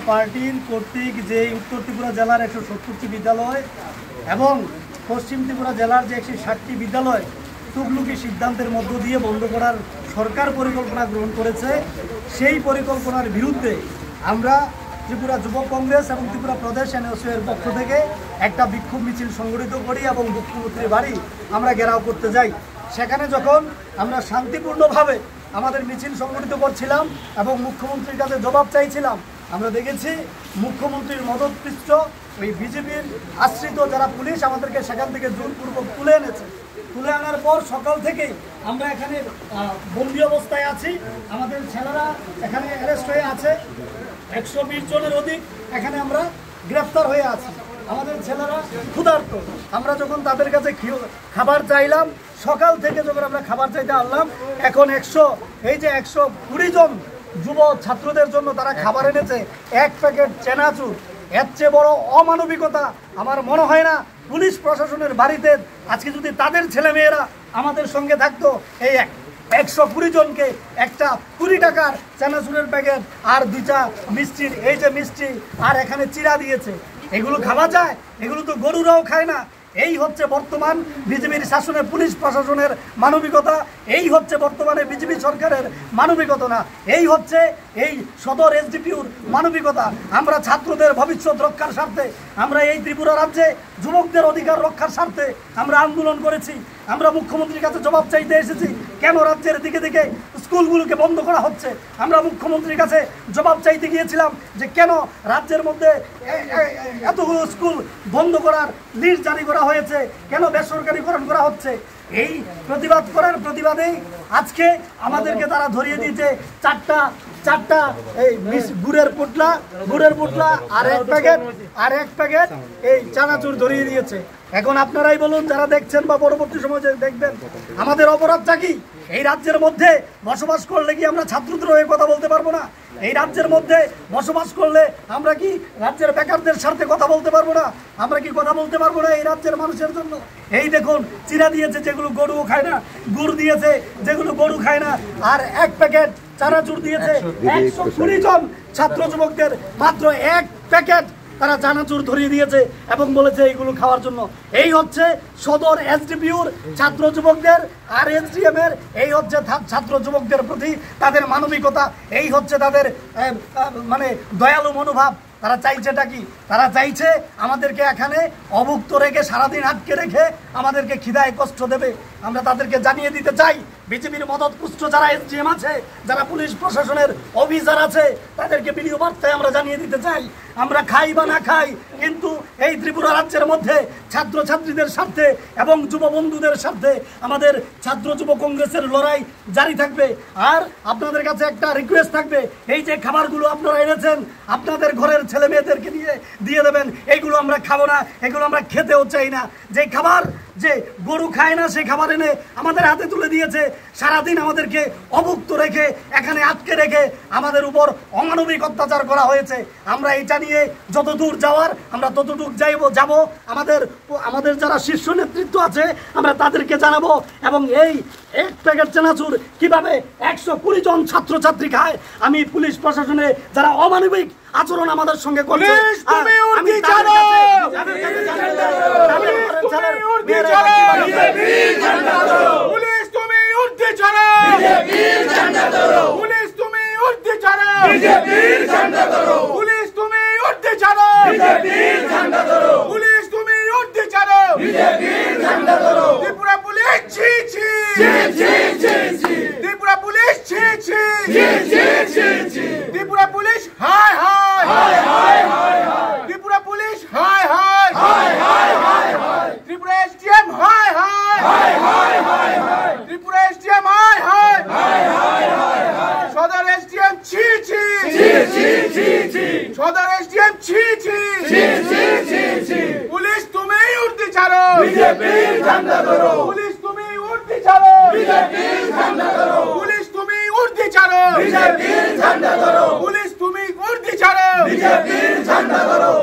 পার্টির কর্তৃক যে উত্তর ত্রিপুরা জেলার 170টি বিদ্যালয় এবং পশ্চিম ত্রিপুরা জেলার যে 160টি বিদ্যালয় তুগলুকি সিদ্ধান্তের মধ্য দিয়ে বন্ধ করার সরকার পরিকল্পনা গ্রহণ করেছে, সেই পরিকল্পনার বিরুদ্ধে আমরা ত্রিপুরা যুব কংগ্রেস এবং ত্রিপুরা প্রদেশ এনএসইউ এর পক্ষ থেকে একটা বিক্ষোভ মিছিল সংগঠিত করি এবং মুখ্যমন্ত্রীর বাড়ি আমরা ঘেরাও করতে যাই। সেখানে যখন আমরা শান্তিপূর্ণভাবে আমাদের মিছিল সংগঠিত করছিলাম এবং মুখ্যমন্ত্রীর কাছে জবাব চাইছিলাম, আমরা দেখেছি মুখ্যমন্ত্রীর মদতপৃষ্ট ওই বিজেপির আশ্রিত যারা পুলিশ আমাদেরকে সেখান থেকে জোরপূর্বক তুলে এনেছে। তুলে আনার পর সকাল থেকেই আমরা এখানে বন্দী অবস্থায় আছি। আমাদের ছেলেরা এখানে অ্যারেস্ট হয়ে আছে, 120 জনের অধিক এখানে আমরা গ্রেফতার হয়ে আছি। আমাদের ছেলেরা ক্ষুধার্ত। আমরা যখন তাদের কাছে খাবার চাইলাম, সকাল থেকে যখন আমরা খাবার চাইতে আনলাম, এখন 120 জন যুব ছাত্রদের জন্য তারা খাবার এনেছে, 1 প্যাকেট চেনাচুর। এর চেয়ে বড় অমানবিকতা আমার মনে হয় না পুলিশ প্রশাসনের বাড়িতে। আজকে যদি তাদের ছেলেমেয়েরা আমাদের সঙ্গে থাকতো, এই 120 জনকে একটা 20 টাকার চানাচুরের প্যাকেট আর 2টা মিষ্টির, এই যে মিষ্টি আর এখানে চিরা দিয়েছে, এগুলো খাওয়া যায়? এগুলো তো গরুরাও খায় না। এই হচ্ছে বর্তমান বিজেপির শাসনে পুলিশ প্রশাসনের মানবিকতা, এই হচ্ছে বর্তমানে বিজেপি সরকারের মানবিকতা না, এই হচ্ছে এই সদর এসডিপিউর মানবিকতা। আমরা ছাত্রদের ভবিষ্যৎ রক্ষার স্বার্থে, আমরা এই ত্রিপুরা রাজ্যে যুবকদের অধিকার রক্ষার স্বার্থে আমরা আন্দোলন করেছি। আমরা মুখ্যমন্ত্রীর কাছে জবাব চাইতে এসেছি, কেন রাজ্যের দিকে দিকে স্কুলগুলোকে বন্ধ করা হচ্ছে। আমরা মুখ্যমন্ত্রীর কাছে জবাব চাইতে গিয়েছিলাম যে কেন রাজ্যের মধ্যে এতগুলো স্কুল বন্ধ করার লিস্ট জারি করা হয়েছে, কেন বেসরকারিকরণ করা হচ্ছে। এই প্রতিবাদ করার প্রতিবাদেই আজকে আমাদেরকে তারা ধরিয়ে দিয়েছে চারটা এই গুড়ের পুটলা আর এক প্যাকেট এই চানাচুর ধরিয়ে দিয়েছে। এখন আপনারাই বলুন, যারা দেখছেন বা পরবর্তী সময় দেখবেন, আমাদের অপরাধটা কি? এই রাজ্যের মধ্যে বসবাস করলে কি আমরা ছাত্রদের হয়ে কথা বলতে পারবো না? এই রাজ্যের মধ্যে বসবাস করলে আমরা কি রাজ্যের বেকারদের স্বার্থে কথা বলতে পারবো না? আমরা কি কথা বলতে পারবো না এই রাজ্যের মানুষের জন্য? এই দেখুন, চিরা দিয়েছে যেগুলো গরুও খায় না, গুড় দিয়েছে যেগুলো গরু খায় না, আর 1 প্যাকেট চানাচুর দিয়েছে 120 জন ছাত্র যুবকদের মাত্র 1 প্যাকেট তারা চানাচুর ধরিয়ে দিয়েছে এবং বলেছে এইগুলো খাওয়ার জন্য। এই হচ্ছে সদর এসডিপিউর ছাত্র যুবকদের আর এসডিএম এর, এই হচ্ছে ছাত্র যুবকদের প্রতি তাদের মানবিকতা, এই হচ্ছে তাদের মানে দয়ালু মনোভাব। তারা চাইছেটা কি? তারা চাইছে আমাদেরকে এখানে অভুক্ত রেখে, সারাদিন আটকে রেখে আমাদেরকে খিদায় কষ্ট দেবে। আমরা তাদেরকে জানিয়ে দিতে চাই, বিজেপির মদতপুষ্ট যারা এসডিএম আছে, যারা পুলিশ প্রশাসনের অফিসার আছে, তাদেরকে ভিডিও বার্তায় আমরা জানিয়ে দিতে চাই, আমরা খাই বা না খাই, কিন্তু এই ত্রিপুরা রাজ্যের মধ্যে ছাত্রছাত্রীদের স্বার্থে এবং যুব বন্ধুদের স্বার্থে আমাদের ছাত্র যুব কংগ্রেসের লড়াই জারি থাকবে। আর আপনাদের কাছে একটা রিকোয়েস্ট থাকবে, এই যে খাবারগুলো আপনারা এনেছেন আপনাদের ঘরের ছেলে মেয়েদেরকে দিয়ে দেবেন। এইগুলো আমরা খাবো না, এগুলো আমরা খেতেও চাই না। যে খাবার যে গরু খায় না সেই খাবার এনে আমাদের হাতে তুলে দিয়েছে, সারাদিন আমাদেরকে অভুক্ত রেখে এখানে আটকে রেখে আমাদের উপর অমানবিক অত্যাচার করা হয়েছে। আমরা এটা নিয়ে যতদূর যাওয়ার আমরা ততটুক যাব। আমাদের যারা শীর্ষ নেতৃত্ব আছে আমরা তাদেরকে জানাবো, এবং এই 1 প্যাকেট চানাচুর কিভাবে 120 জন ছাত্রছাত্রী খায়, আমি পুলিশ প্রশাসনে যারা অমানবিক আচরণ আমাদের সঙ্গে করছে, ত্রিপুরা পুলিশ ছি ছি, ত্রিপুরা পুলিশ ছি ছি, ত্রিপুরা পুলিশ হায় হায়, ত্রিপুরা পুলিশ হায় হায়, ত্রিপুরা এসডিএম হায় হায়, ত্রিপুরা এসডিএম হায় হায়, সদর এসডিএম ছি ছি, সদর এসডিএম ছি ছি, পুলিশ তুমি উর্দি ছাড়ো, বিজেপির ঝান্ডা ধরো, পুলিশ তুমি উর্দি ছাড়ো, বিজেপির ঝান্ডা ধরো, পুলিশ তুমি উর্দি ছাড়ো, বিজেপির ঝান্ডা ধরো, পুলিশ তুমি উর্দি ছাড়ো, বিজেপির ঝান্ডা ধরো।